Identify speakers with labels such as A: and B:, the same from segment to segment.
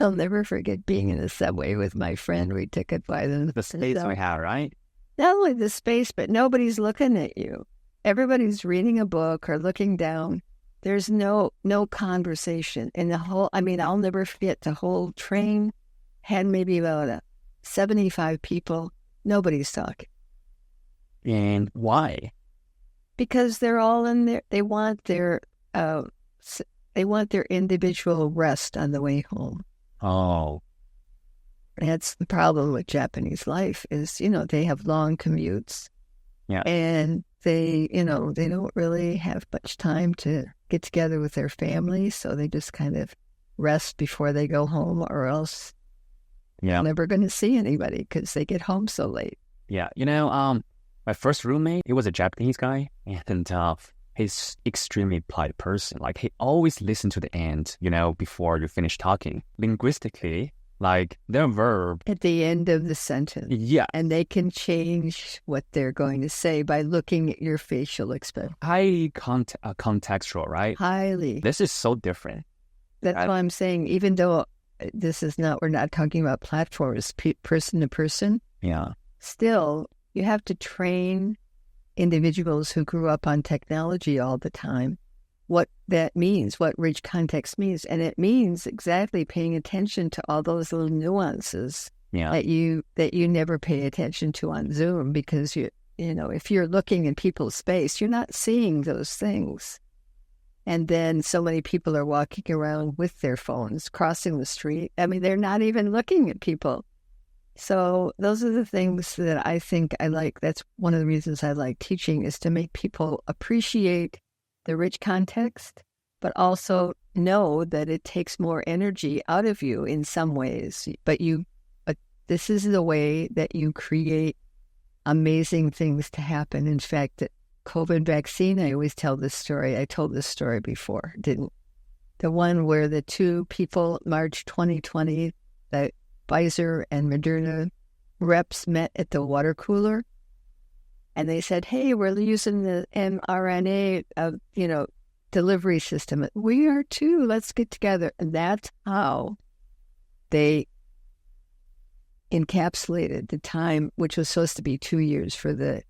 A: I'll never forget being in a subway with my friend. We took it by
B: The space we have, right?
A: Not only the space, but nobody's looking at you. Everybody's reading a book or looking down. There's no conversation. And I'll never forget, the whole train had maybe about 75 people. Nobody's talking.
B: And why?
A: Because they're all in there. They want their individual rest on the way home.
B: Oh,
A: That's the problem with Japanese life is, they have long commutes.
B: yeah.
A: And they don't really have much time to get together with their families. So they just kind of rest before they go home, or else
B: Yeah.
A: never going to see anybody because they get home so late.
B: Yeah. My first roommate, he was a Japanese guy, and he's extremely polite person. Like, he always listened to the end, before you finish talking. Linguistically, like, their verb.
A: At the end of the sentence.
B: Yeah.
A: And they can change what they're going to say by looking at your facial expression.
B: Highly contextual, right?
A: Highly.
B: This is so different.
A: That's why I'm saying, even though we're not talking about platforms, person to person.
B: Yeah.
A: Still, you have to train individuals who grew up on technology all the time what that means, what rich context means. And it means exactly paying attention to all those little nuances that you never pay attention to on Zoom, because if you're looking in people's space, you're not seeing those things. And then so many people are walking around with their phones, crossing the street. I mean, they're not even looking at people. So those are the things that I think I like. That's one of the reasons I like teaching, is to make people appreciate the rich context, but also know that it takes more energy out of you in some ways. But this is the way that you create amazing things to happen. In fact, the COVID vaccine, I always tell this story. I told this story before, didn't? The one where the two people, March 2020, that Pfizer and Moderna reps met at the water cooler, and they said, "Hey, we're using the mRNA, delivery system. We are too. Let's get together." And that's how they encapsulated the time, which was supposed to be 2 years for the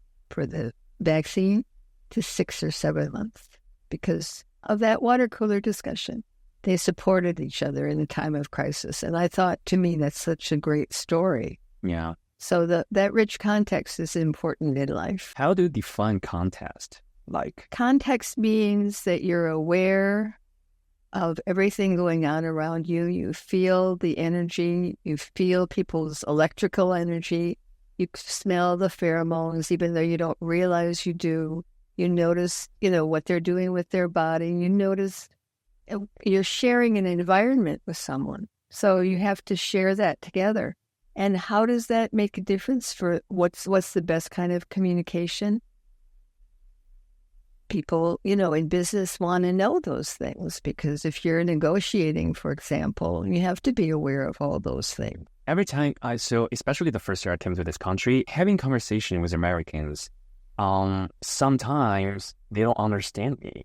A: vaccine, to 6 or 7 months, because of that water cooler discussion. They supported each other in a time of crisis. And I thought, to me, that's such a great story.
B: Yeah.
A: So that rich context is important in life.
B: How do you define context? Like,
A: context means that you're aware of everything going on around you. You feel the energy. You feel people's electrical energy. You smell the pheromones, even though you don't realize you do. You notice, what they're doing with their body. You notice you're sharing an environment with someone. So you have to share that together. And how does that make a difference for what's the best kind of communication? People, in business want to know those things, because if you're negotiating, for example, you have to be aware of all those things.
B: Every time especially the first year I came to this country, having conversation with Americans, sometimes they don't understand me.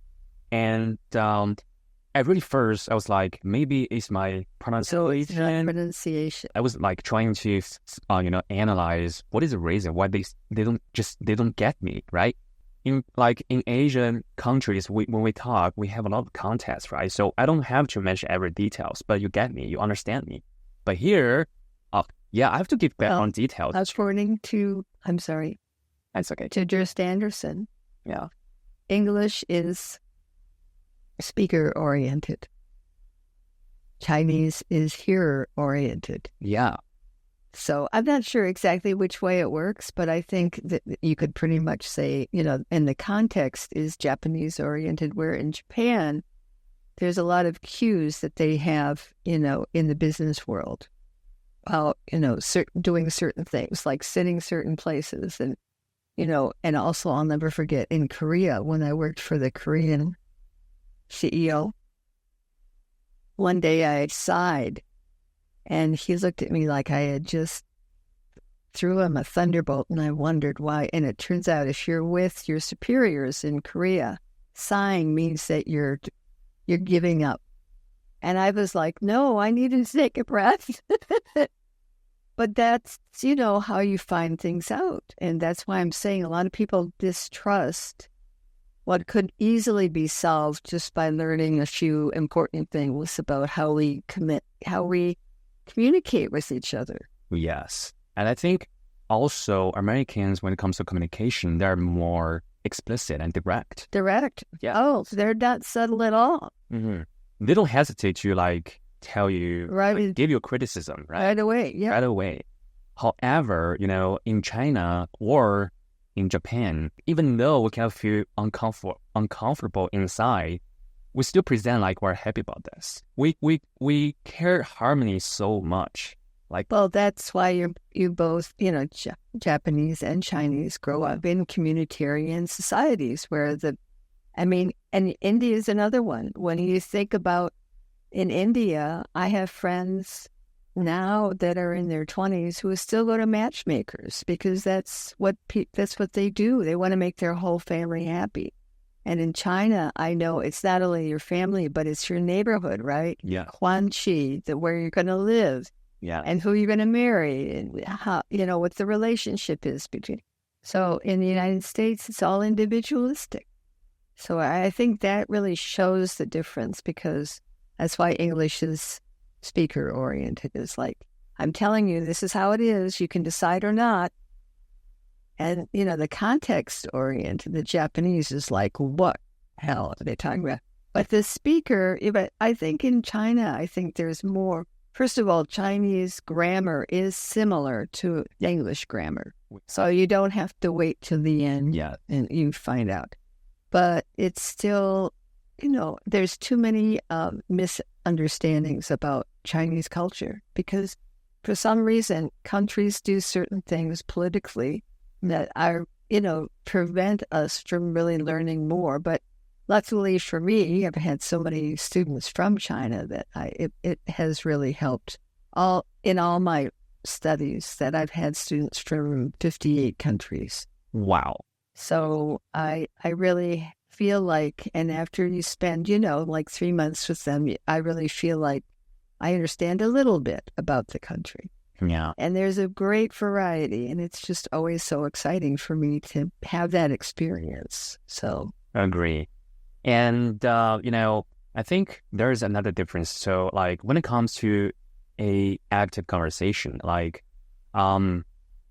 B: And at really first, I was like, maybe it's my pronunciation.
A: So it's pronunciation.
B: I was like trying to, analyze what is the reason why they don't get me, right? In Asian countries, when we talk, we have a lot of context, right? So I don't have to mention every details, but you get me, you understand me. But here, I have to give background details.
A: According to, I'm sorry.
B: That's okay.
A: To Durst Anderson.
B: Yeah.
A: English is speaker-oriented. Chinese is hearer-oriented.
B: Yeah.
A: So I'm not sure exactly which way it works, but I think that you could pretty much say, and the context is Japanese-oriented, where in Japan, there's a lot of cues that they have, in the business world about, doing certain things, like sitting certain places. And, and also I'll never forget in Korea, when I worked for the Korean CEO, one day I sighed, and he looked at me like I had just threw him a thunderbolt, and I wondered why. And it turns out, if you're with your superiors in Korea, sighing means that you're giving up. And I was like, no, I need to take a breath. But that's, how you find things out. And that's why I'm saying a lot of people distrust what could easily be solved just by learning a few important things about how we communicate with each other.
B: Yes. And I think also Americans, when it comes to communication, they're more explicit and direct.
A: Direct.
B: Yeah.
A: Oh, they're not subtle at all.
B: Mm-hmm. They don't hesitate to tell you,
A: right,
B: give you a criticism, right?
A: Right away. Yeah.
B: Right away. However, in China or in Japan, even though we can feel uncomfortable inside, we still present like we're happy about this. We care harmony so much.
A: Well, that's why you both, Japanese and Chinese grow up in communitarian societies where and India is another one. When you think about in India, I have friends now that are in their 20s who still go to matchmakers because that's what they do. They want to make their whole family happy. And in China, I know it's not only your family, but it's your neighborhood, right?
B: Yeah.
A: Huanqi, where you're going to live.
B: Yeah.
A: And who you're going to marry and how, what the relationship is between. So in the United States, it's all individualistic. So I think that really shows the difference because that's why English is speaker oriented. It's like, I'm telling you, this is how it is. You can decide or not. And, the context oriented, the Japanese is like, what hell are they talking about? But the speaker, I think in China, there's more. First of all, Chinese grammar is similar to English grammar. So you don't have to wait till the end and you find out. But it's still, there's too many misunderstandings about Chinese culture because for some reason, countries do certain things politically that are, prevent us from really learning more. But luckily for me, I've had so many students from China that it has really helped in all my studies that I've had students from 58 countries.
B: Wow.
A: So I really feel like, and after you spend, 3 months with them, I really feel like I understand a little bit about the country.
B: Yeah.
A: And there's a great variety, and it's just always so exciting for me to have that experience. So
B: agree. And, I think there's another difference. So, when it comes to a active conversation,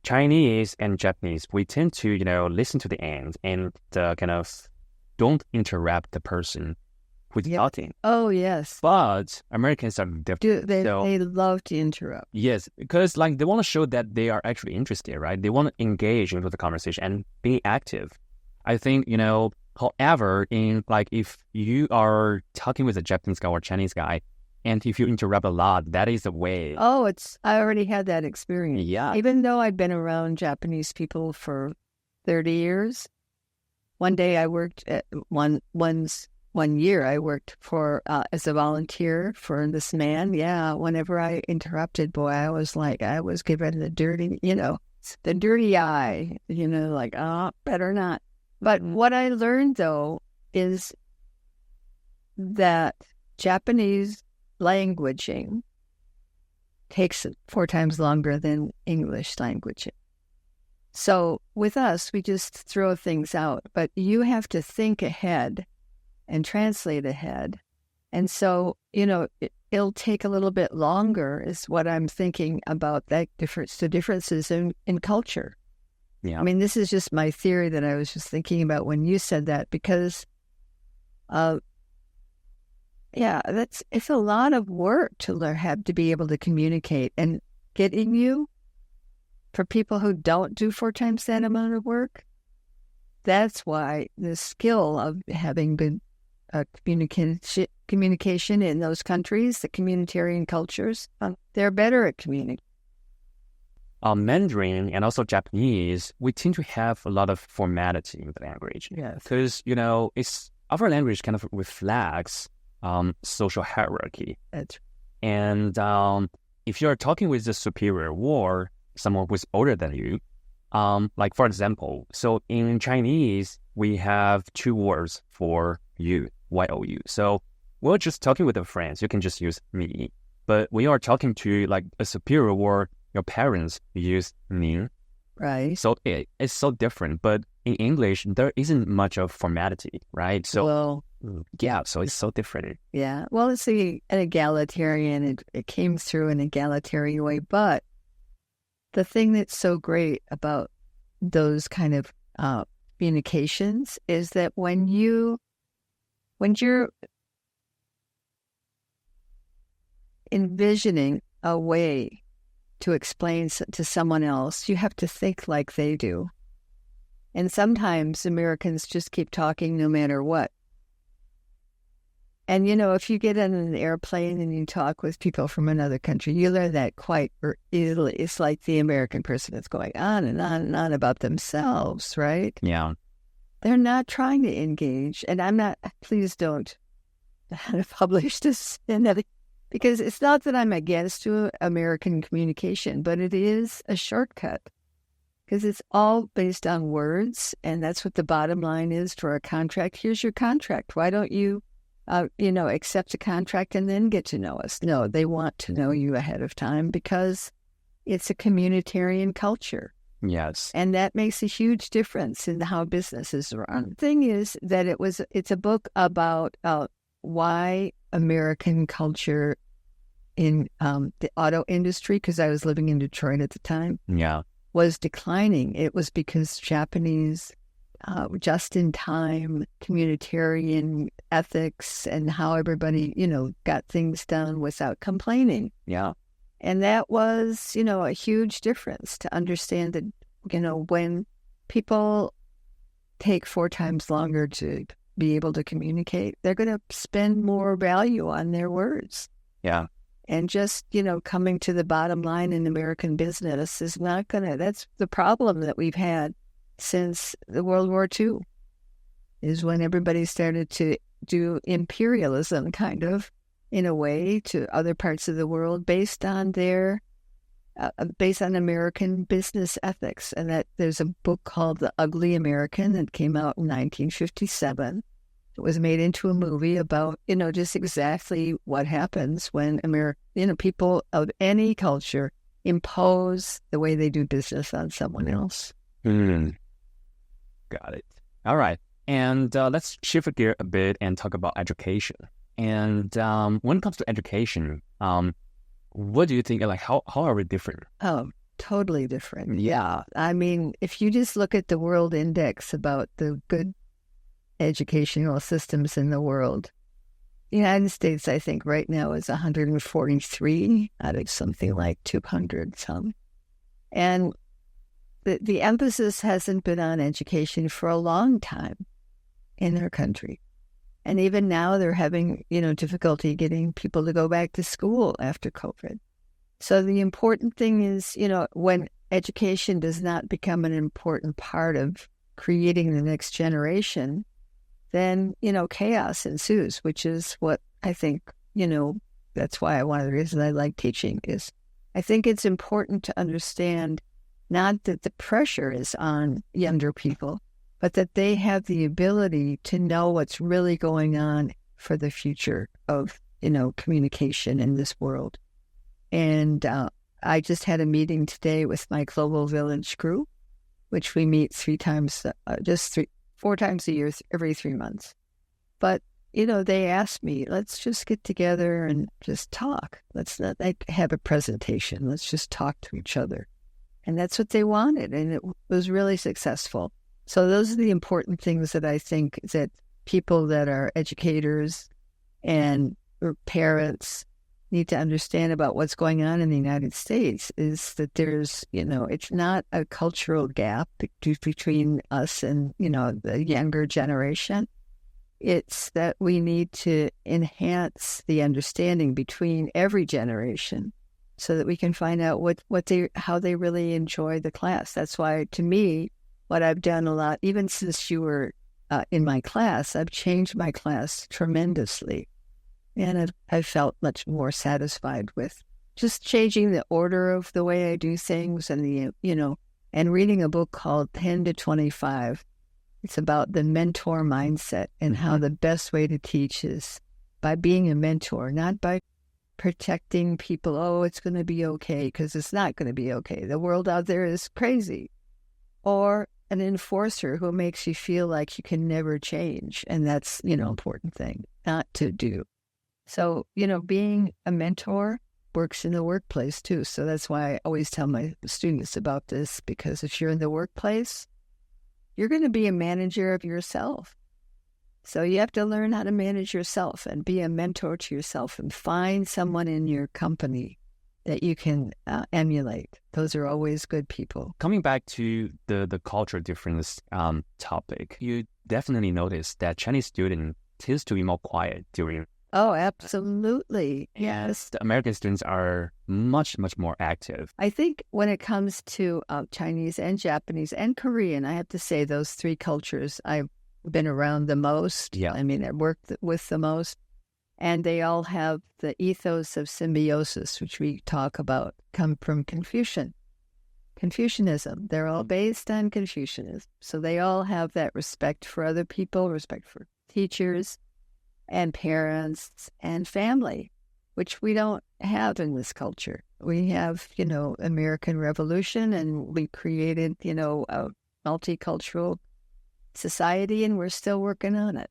B: Chinese and Japanese, we tend to, listen to the end and kind of don't interrupt the person who's talking.
A: Oh, yes.
B: But Americans are different.
A: They love to interrupt.
B: Yes, because they want to show that they are actually interested, right? They want to engage into the conversation and be active. I think, however, if you are talking with a Japanese guy or Chinese guy, and if you interrupt a lot, that is the way.
A: Oh, I already had that experience.
B: Yeah.
A: Even though I'd been around Japanese people for 30 years, one day I worked at one year I worked for as a volunteer for this man. Yeah, whenever I interrupted, boy, I was given the dirty, the dirty eye, better not. But what I learned, though, is that Japanese languaging takes 4 times longer than English languaging. So with us, we just throw things out, but you have to think ahead and translate ahead. And so, it'll take a little bit longer is what I'm thinking about that difference, the differences in culture.
B: Yeah.
A: I mean, this is just my theory that I was just thinking about when you said that because, it's a lot of work to have to be able to communicate and get in you for people who don't do 4 times that amount of work. That's why the skill of having been communication in those countries, the communitarian cultures, they're better at communicating.
B: Mandarin and also Japanese, we tend to have a lot of formality in the language.
A: Yes.
B: Because, our language kind of reflects social hierarchy. And if you're talking with the superior or someone who's older than you, for example, so in Chinese, we have 2 words for you, Y-O-U. So we're just talking with our friends, you can just use me. But when you are talking to like a superior or your parents, you use me.
A: Right.
B: So it's so different. But in English, there isn't much of formality, right? So
A: Well,
B: yeah, so it's so different.
A: yeah. Well, it's an egalitarian. It came through an egalitarian way. But the thing that's so great about those kind of communications is that when you're envisioning a way to explain to someone else, you have to think like they do. And sometimes Americans just keep talking no matter what. And, if you get on an airplane and you talk with people from another country, you learn that quite easily. It's like the American person is going on and on and on about themselves, right?
B: Yeah.
A: They're not trying to engage. And I'm not, please don't publish this because it's not that I'm against American communication, but it is a shortcut because it's all based on words. And that's what the bottom line is for a contract. Here's your contract. Why don't you accept the contract and then get to know us? No, they want to know you ahead of time because it's a communitarian culture.
B: Yes.
A: And that makes a huge difference in how businesses run. The thing is that it's a book about why American culture in the auto industry, because I was living in Detroit at the time, was declining. It was because Japanese just-in-time communitarian ethics and how everybody, got things done without complaining.
B: Yeah.
A: And that was, a huge difference to understand that, when people take 4 times longer to be able to communicate, they're going to spend more value on their words.
B: Yeah.
A: And just, coming to the bottom line in American business is not going to, that's the problem that we've had since the World War II, is when everybody started to do imperialism kind of in a way to other parts of the world based on American business ethics. And that there's a book called The Ugly American that came out in 1957. It was made into a movie about, just exactly what happens when people of any culture impose the way they do business on someone else.
B: Got it. All right. And let's shift gear a bit and talk about education. And when it comes to education, what do you think, like, how are we different?
A: Oh, totally different. Yeah. I mean, if you just look at the World Index about the good educational systems in the world, the United States, I think, right now is 143 out of something like 200 some. And the emphasis hasn't been on education for a long time in their country. And even now they're having, difficulty getting people to go back to school after COVID. So the important thing is, when education does not become an important part of creating the next generation, then, chaos ensues, which is what I think, that's why one of the reasons I like teaching is I think it's important to understand not that the pressure is on younger people, but that they have the ability to know what's really going on for the future of, communication in this world. And I just had a meeting today with my Global Village crew, which we meet 4 times a year, every 3 months. But, they asked me, let's just get together and just talk. Let's not have a presentation. Let's just talk to each other. And that's what they wanted. And it was really successful. So those are the important things that I think that people that are educators and parents need to understand about what's going on in the United States is that there's, it's not a cultural gap between us and, the younger generation. It's that we need to enhance the understanding between every generation so that we can find out how they really enjoy the class. That's why, to me, what I've done a lot, even since you were in my class, I've changed my class tremendously. And I've felt much more satisfied with just changing the order of the way I do things and and reading a book called 10 to 25. It's about the mentor mindset and how the best way to teach is by being a mentor, not by protecting people. Oh, it's going to be okay, because it's not going to be okay. The world out there is crazy. Or an enforcer who makes you feel like you can never change. And that's, important thing not to do. So, being a mentor works in the workplace too. So that's why I always tell my students about this, because if you're in the workplace, you're going to be a manager of yourself. So you have to learn how to manage yourself and be a mentor to yourself and find someone in your company that you can emulate. Those are always good people.
B: Coming back to the cultural difference topic, you definitely notice that Chinese student tends to be more quiet during.
A: Oh, absolutely.
B: Yes. The American students are much, much more active.
A: I think when it comes to Chinese and Japanese and Korean, I have to say those three cultures I've been around the most.
B: Yeah.
A: I mean, I worked with the most. And they all have the ethos of symbiosis, which we talk about, come from Confucianism. They're all based on Confucianism. So they all have that respect for other people, respect for teachers and parents and family, which we don't have in this culture. We have, American Revolution, and we created, a multicultural society, and we're still working on it,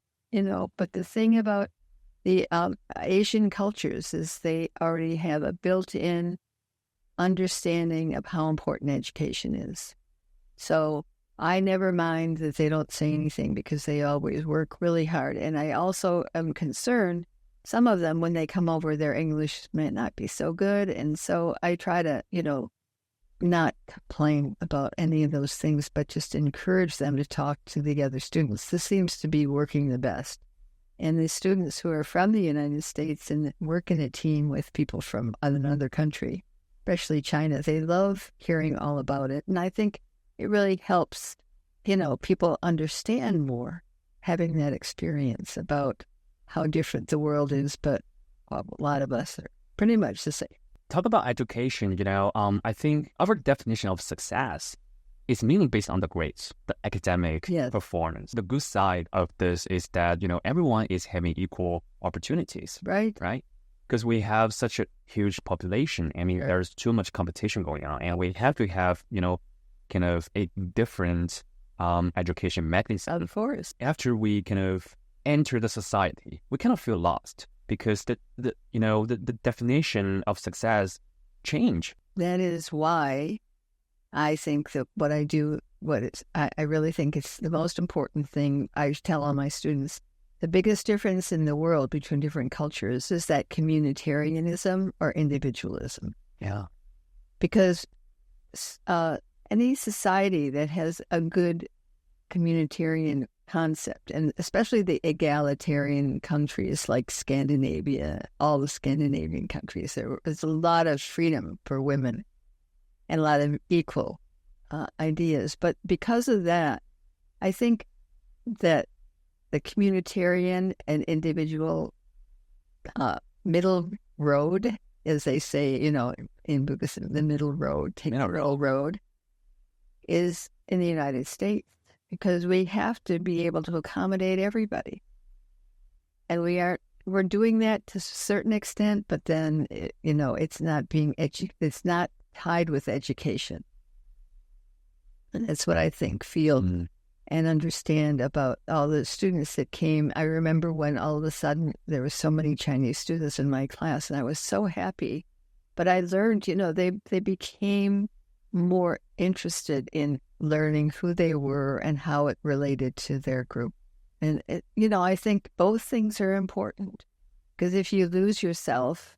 A: But the thing about the Asian cultures is they already have a built-in understanding of how important education is. So I never mind that they don't say anything, because they always work really hard. And I also am concerned, some of them, when they come over, their English may not be so good. And so I try to, not complain about any of those things, but just encourage them to talk to the other students. This seems to be working the best. And the students who are from the United States and work in a team with people from another country, especially China, they love hearing all about it. And I think it really helps, people understand more, having that experience about how different the world is. But a lot of us are pretty much the same.
B: Talk about education, I think our definition of success is mainly based on the grades, the academic performance. The good side of this is that, everyone is having equal opportunities.
A: Right.
B: Because we have such a huge population. I mean, there's too much competition going on, and we have to have, kind of a different education mechanism.
A: Of course.
B: After we kind of enter the society, we kind of feel lost, because the definition of success change.
A: That is why I think that what I do, I really think it's the most important thing I tell all my students. The biggest difference in the world between different cultures is that communitarianism or individualism.
B: Yeah.
A: Because any society that has a good communitarian concept, and especially the egalitarian countries like Scandinavia, all the Scandinavian countries, there's a lot of freedom for women and a lot of equal ideas. But because of that, I think that the communitarian and individual middle road, as they say, in Buddhism, the middle road, middle road, is in the United States, because we have to be able to accommodate everybody. And we're doing that to a certain extent, but then, it's not it's not tied with education. And that's what I think, feel and understand about all the students that came. I remember when all of a sudden there were so many Chinese students in my class, and I was so happy. But I learned, they became more interested in learning who they were and how it related to their group. And, I think both things are important, because if you lose yourself,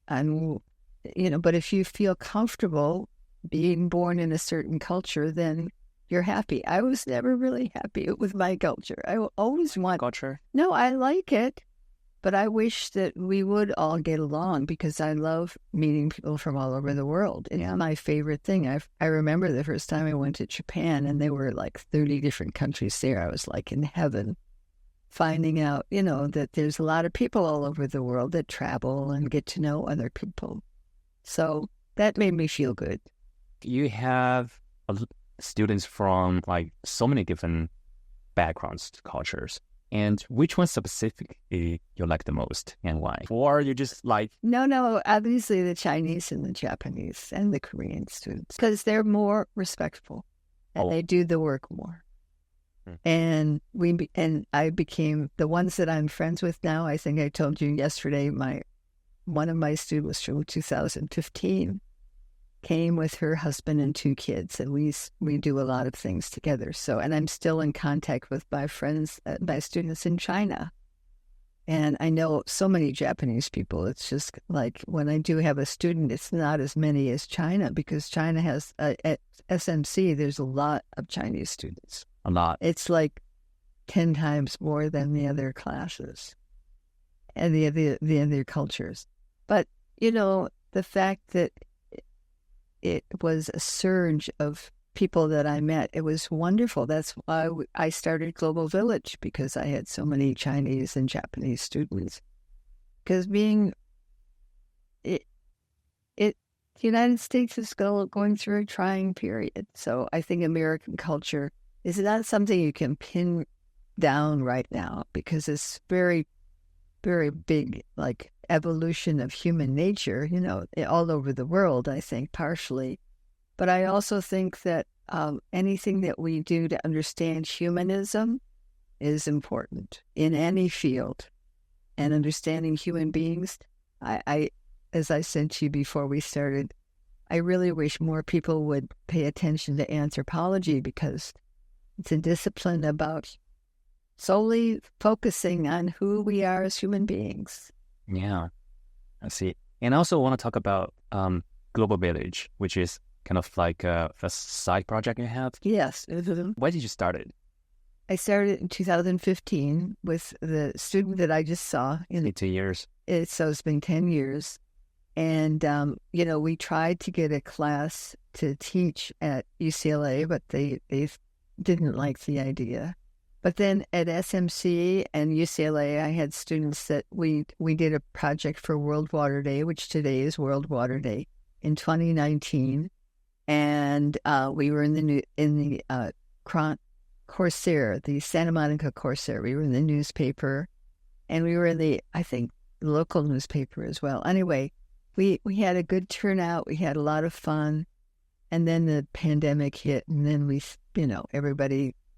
A: but if you feel comfortable being born in a certain culture, then you're happy. I was never really happy with my culture. I always want
B: culture.
A: No, I like it, but I wish that we would all get along, because I love meeting people from all over the world. It's my favorite thing. I remember the first time I went to Japan, and there were like 30 different countries there. I was like in heaven, finding out, that there's a lot of people all over the world that travel and get to know other people. So that made me feel good.
B: You have students from like so many different backgrounds, cultures. And which one specifically you like the most and why? Or you just like...
A: No, obviously the Chinese and the Japanese and the Korean students, because they're more respectful and they do the work more. And I became the ones that I'm friends with now. I think I told you yesterday, one of my students from 2015 came with her husband and 2 kids, and we do a lot of things together. So, and I'm still in contact with my friends, my students in China. And I know so many Japanese people. It's just like when I do have a student, it's not as many as China, because China has, at SMC, there's a lot of Chinese students.
B: A lot.
A: It's like 10 times more than the other classes and the other cultures. But, the fact that it was a surge of people that I met, it was wonderful. That's why I started Global Village, because I had so many Chinese and Japanese students. Because the United States is going through a trying period. So I think American culture is not something you can pin down right now, because it's very, very big, like evolution of human nature, all over the world, I think, partially. But I also think that anything that we do to understand humanism is important in any field. And understanding human beings, I as I said to you before we started, I really wish more people would pay attention to anthropology, because it's a discipline about solely focusing on who we are as human beings.
B: Yeah, I see. And I also want to talk about Global Village, which is kind of like a side project you have.
A: Yes.
B: Why did you start it?
A: I started in 2015 with the student that I just saw.
B: 2 years.
A: So it's been 10 years. And, we tried to get a class to teach at UCLA, but they didn't like the idea. But then at SMC and UCLA, I had students that we did a project for World Water Day, which today is World Water Day, in 2019. And we were in the Corsair, the Santa Monica Corsair. We were in the newspaper, and we were in the, I think, local newspaper as well. Anyway, we had a good turnout. We had a lot of fun. And then the pandemic hit, and then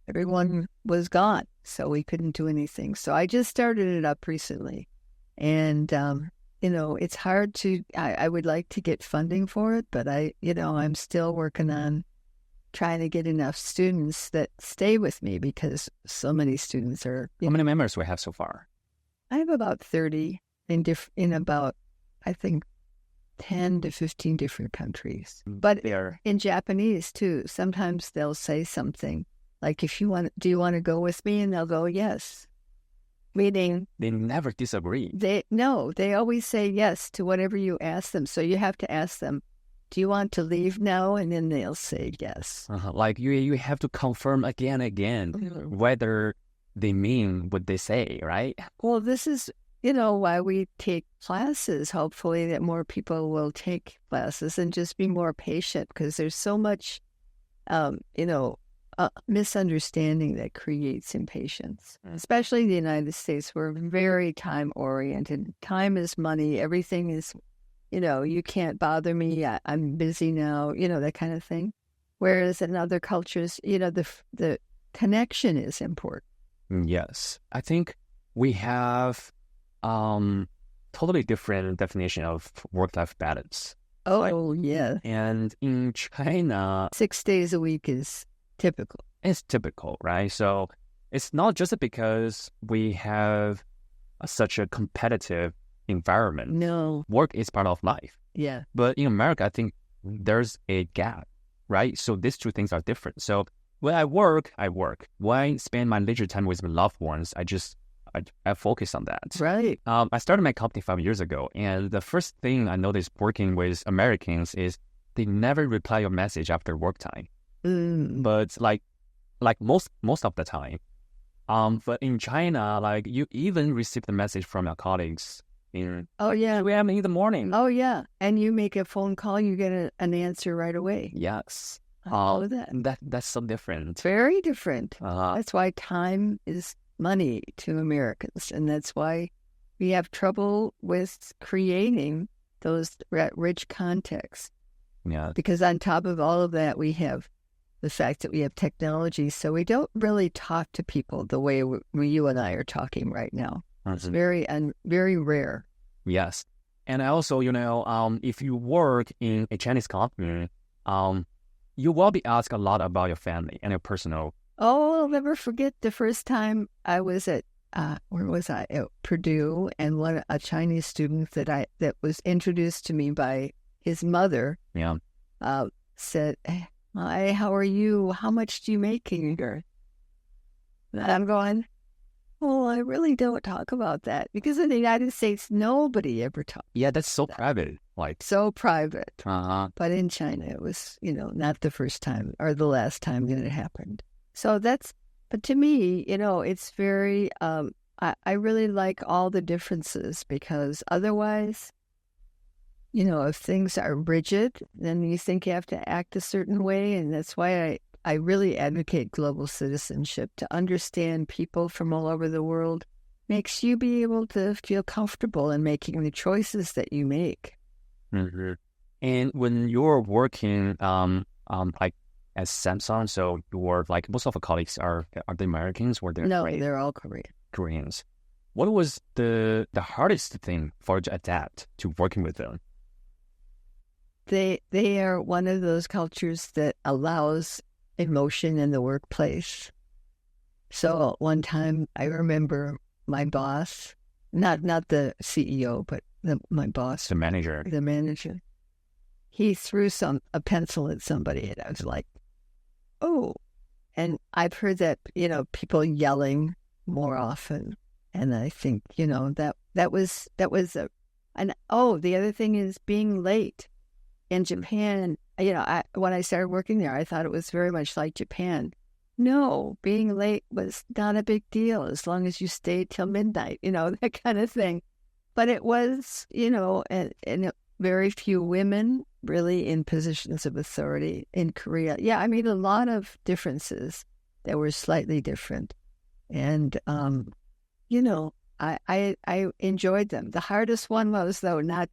A: everyone was gone, so we couldn't do anything. So I just started it up recently. And, it's hard to, I would like to get funding for it, but I'm still working on trying to get enough students that stay with me, because so many students are...
B: How many members do we have so far?
A: I have about 30 in about, I think, 10 to 15 different countries. But in Japanese, too, sometimes they'll say something like, do you want to go with me? And they'll go, yes. Meaning... They
B: never disagree.
A: They always say yes to whatever you ask them. So you have to ask them, do you want to leave now? And then they'll say yes.
B: Like you have to confirm again whether they mean what they say, right?
A: Well, this is, why we take classes. Hopefully that more people will take classes and just be more patient, because there's so much, misunderstanding that creates impatience. Especially in the United States, we're very time-oriented. Time is money. Everything is, you can't bother me. I'm busy now, that kind of thing. Whereas in other cultures, the connection is important.
B: Yes. I think we have totally different definition of work-life balance.
A: Oh, yeah.
B: And in China...
A: 6 days a week is typical.
B: It's typical, right? So it's not just because we have such a competitive environment.
A: No.
B: Work is part of life.
A: Yeah.
B: But in America, I think there's a gap, right? So these two things are different. So when I work. When I spend my leisure time with my loved ones, I focus on that.
A: Right.
B: I started my company 5 years ago, and the first thing I noticed working with Americans is they never reply your message after work time. But like most of the time. But in China, like you even receive the message from your colleagues in 2 a.m. in the morning.
A: Oh yeah, and you make a phone call, you get an answer right away.
B: Yes.
A: All of that.
B: That's so different.
A: Very different. That's why time is money to Americans. And that's why we have trouble with creating those rich contexts.
B: Yeah.
A: Because on top of all of that, we have the fact that we have technology. So we don't really talk to people the way you and I are talking right now. It's very rare.
B: Yes. And also, if you work in a Chinese company, you will be asked a lot about your family and your personal.
A: Oh, I'll never forget the first time I was at, where was I? At Purdue, and a Chinese student that was introduced to me by his mother.
B: Yeah.
A: Said, "Hi, how are you? How much do you make a year?" And I'm going, "Oh, I really don't talk about that, because in the United States, nobody ever talks."
B: Yeah, that's so private.
A: So private.
B: Uh-huh.
A: But in China, it was, not the first time or the last time that it happened. So but to me, it's very, I really like all the differences, because otherwise, if things are rigid, then you think you have to act a certain way. And that's why I really advocate global citizenship. To understand people from all over the world makes you be able to feel comfortable in making the choices that you make.
B: Mm-hmm. And when you're working like as Samsung, so you're like, most of our colleagues are they Americans, or they're
A: No, they're all
B: Koreans. What was the hardest thing for you to adapt to working with them?
A: They are one of those cultures that allows emotion in the workplace. So one time I remember my boss, not the CEO, but my boss,
B: The manager,
A: he threw a pencil at somebody, and I was like, "Oh!" And I've heard that people yelling more often, and I think that was the other thing is being late. In Japan, when I started working there, I thought it was very much like Japan. No, being late was not a big deal as long as you stayed till midnight, that kind of thing. But it was, and very few women really in positions of authority in Korea. Yeah, I mean, a lot of differences that were slightly different. And, I enjoyed them. The hardest one was, though, not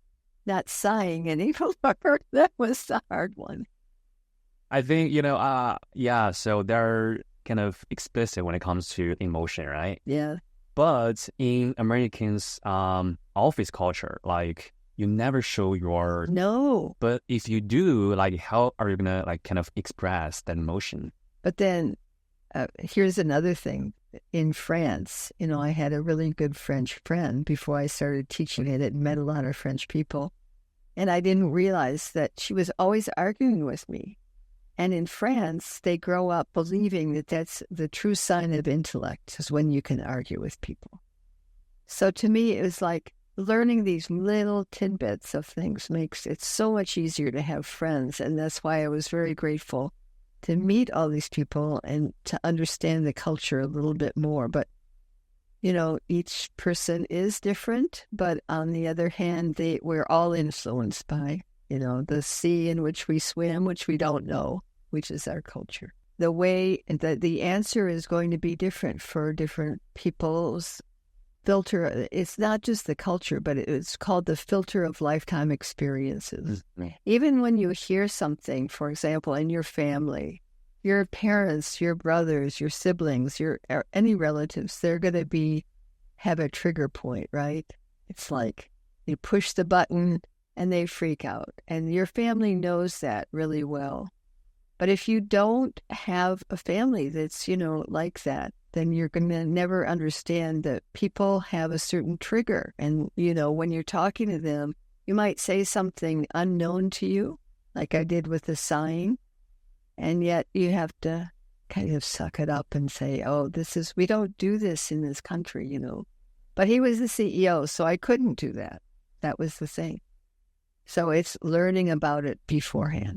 A: sighing anymore. That was the hard one.
B: I think, so they're kind of explicit when it comes to emotion, right?
A: Yeah.
B: But in Americans' office culture, like, you never show your...
A: No.
B: But if you do, like, how are you going to, like, kind of express that emotion?
A: But then here's another thing. In France, I had a really good French friend before I started teaching it. I'd met a lot of French people. And I didn't realize that she was always arguing with me. And in France, they grow up believing that that's the true sign of intellect, is when you can argue with people. So to me, it was like learning these little tidbits of things makes it so much easier to have friends. And that's why I was very grateful to meet all these people and to understand the culture a little bit more. But, each person is different. But on the other hand, we're all influenced by, the sea in which we swim, which we don't know, which is our culture. The way that the answer is going to be different for different people's filter. It's not just the culture, but it's called the filter of lifetime experiences. Mm-hmm. Even when you hear something, for example, in your family, your parents, your brothers, your siblings, any relatives, they're going to have a trigger point, right? It's like you push the button and they freak out. And your family knows that really well. But if you don't have a family that's, like that, then you're going to never understand that people have a certain trigger. And, when you're talking to them, you might say something unknown to you, like I did with the sighing. And yet you have to kind of suck it up and say, "Oh, we don't do this in this country, But he was the CEO, so I couldn't do that. That was the thing. So it's learning about it beforehand.